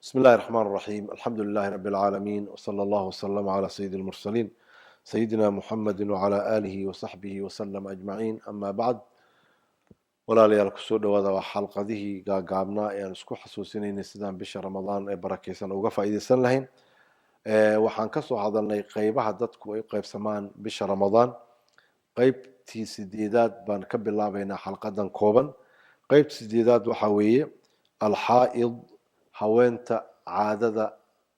بسم الله الرحمن الرحيم الحمد لله رب العالمين وصلى الله وسلم على سيد المرسلين سيدنا محمد وعلى آله وصحبه وسلم أجمعين أما بعد ولا ليال كسود وهذا حلقته قابنا يعني اسكو حسوسين سيدان بشهر رمضان بركيسان وقفا إذا سن لهين waxaan ka soo hadalnay qaybaha dadku ay qaybsamaan bisha Ramadaan qaybtii sideedaad baan ka bilaabaynaa xalqadan kooban qaybtii sideedaad waxa weeye al-haa'id haweenta caadada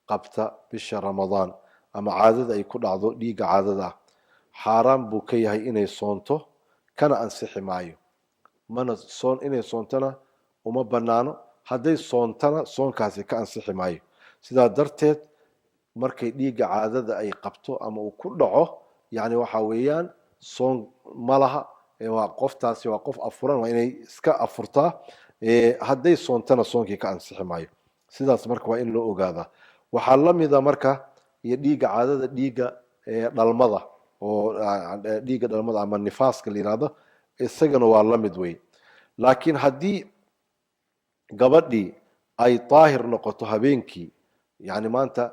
qabta bisha Ramadaan ama caadada ay ku dhacdo dhiiga caadada xaraam buu ka yahay inay soonto kana ansixi maayo mana soon inay soontana uma banaano haday soontana soonkaasi ka ansixi maayo sidaa darteed markay dhiiga caadada ay qabto ama uu ku dhaco yani waxa weeyaan soon malaha waa qoftaasi waa qof afuran waa inay iska afurtaa haday soontana soonkii ka ansixi maayo sidaas marka waa in loo ogaada waxa la mid ah marka iyo dhiiga caadada dhiiga dhalmada oo dhiiga dhalmada ama nifaaska liiraado isagana waa la mid weey laakiin hadii gabadhii ay taahir noqoto habeenkii yani maanta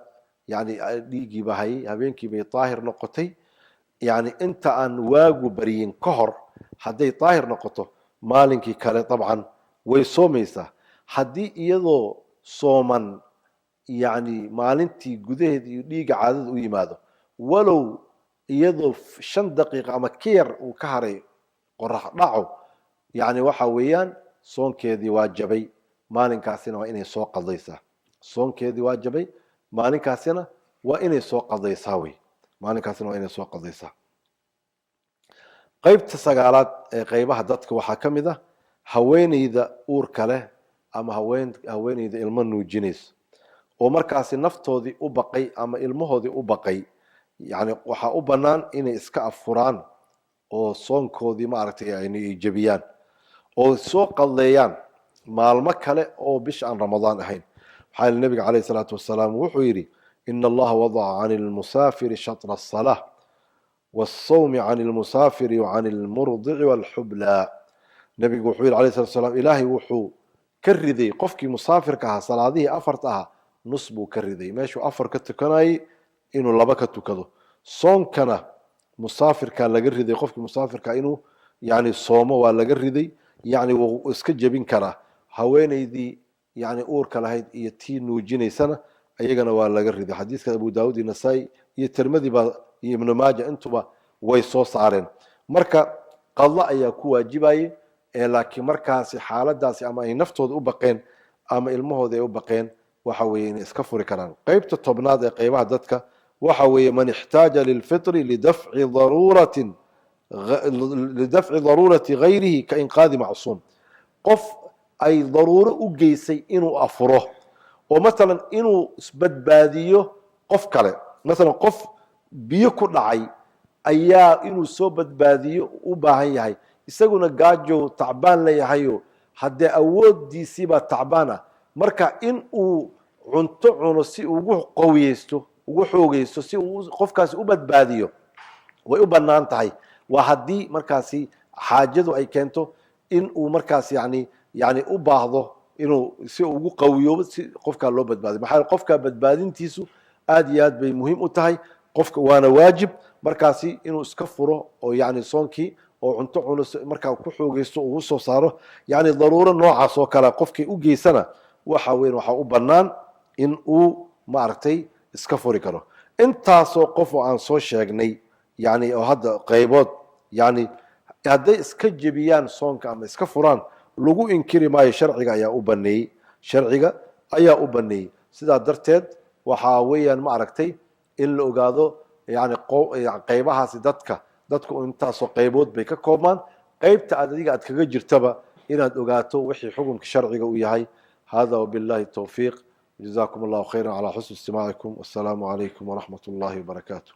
يعني ديجي بهاي هبينكي بي طاهر نقطي يعني انت ان واجو بريين كهر حدي طاهر نقطه مالنكي كله طبعا ويصوميسا حدي يدو صومن يعني مالنتي جدهدي ديجا عادد ويمادو ولو يدو 5 دقيقه اما كير وكهري قرح دعو يعني waxa weeyaan soonkeedii waajibay maalinkaasina waa inay soo qadaysaa soonkeedii waajibay maalinkaasina waa inay soo qadaysaa way maalinkaasina waa inay soo qadaysaa qaybta sagaalaad ee qaybaha dadka waxa kamid ah haweeneyda uurka leh ama haweeneyda ilmo nuujinayso oo markaas naftoodii u baqay ama ilmahoodii u baqay yani waxa u banaan inay iska afuraan oo soonkoodii ma aragtay ay jabiyaan oo soo qadeeyaan maalmo kale oo bish aan Ramadaan ahayn حال النبي عليه الصلاة والسلام وحيري إن الله وضع عن المسافر شطر الصلاة والصوم عن المسافر وعن المرضع والحبلى نبي وحير عليه الصلاة والسلام إلهي وحو كرذي قفك مسافر كها صلاة ذي أفرتها نصبو كرذي ماشو أفر كتكناي إنو لبكت كذو صوم كان مسافر كان لقرذي قفك مسافر كإنو يعني صومه ولا قرذي يعني واسكجبين كره هويني ذي يعني أورك لهيد يتين وجينيسنا أيجنا ولا جريدة حديث أبو داود النسائي يترمذي ابن ماجه أنتم ويصوص عارين مركا قضاء يكون جباي لكن مركا سي حالة داسي أما ينفتو أبقين أما المه ذي أبقين وحوين إسكفر كلام قيبت الطبناد قيبها دتك وحوي من احتاج للفطر لدفع ضرورة غيره كإنقاذ معصوم قف ay daruuro u geysay inuu afuro oo mesela inuu isbadbaadiyo qof kale mesela qof biyo ku dhacay ayaa inuu soo badbaadiyo u baahan yahay isaguna gaajo tacbaan leeyahay hadee awoodiisiba tacbaana marka in uu cunto cuno si ugu qawiyeysto ugu xoogeysto si uu qofkaas u badbaadiyo way u banaan tahay waa hadii markaasi xaajadu ay keento in uu markaas يعني أباهضه إنه سوء قوي بس قفك الله بدبادي محل قفك بدبادينتيسو آديات بمهم أتهاي قفك وانا واجب مركاسي إنه اسكفره أو يعني صونكي أو عنتو مركا كحو جيسو وصو صاره يعني ضرورة نوع عصو كلا قفك أوجي سنة وحاوين وحاو بنان إن أو معرتي اسكفوري كرو انت سو قفو عن سو شاقني يعني أو هذا قيبات يعني هذا اسكجبيان صونك أما اسكفران lagu inkiri maayo sharciga ayaa u baneeyay sidaa darteed waxa weeyaan ma aragtay in la ogaado yani qaybahaas dadku intaas oo qaybood bay ka koobmaan qaybta adiga aad kaga jirtaba inaad ogaato wixii xukunka sharciga u yahay hada wabillahi tawfiiq jazakumullahu khayran ala husni istimaa'ikum wassalamu alaykum wa rahmatullahi wa barakatuh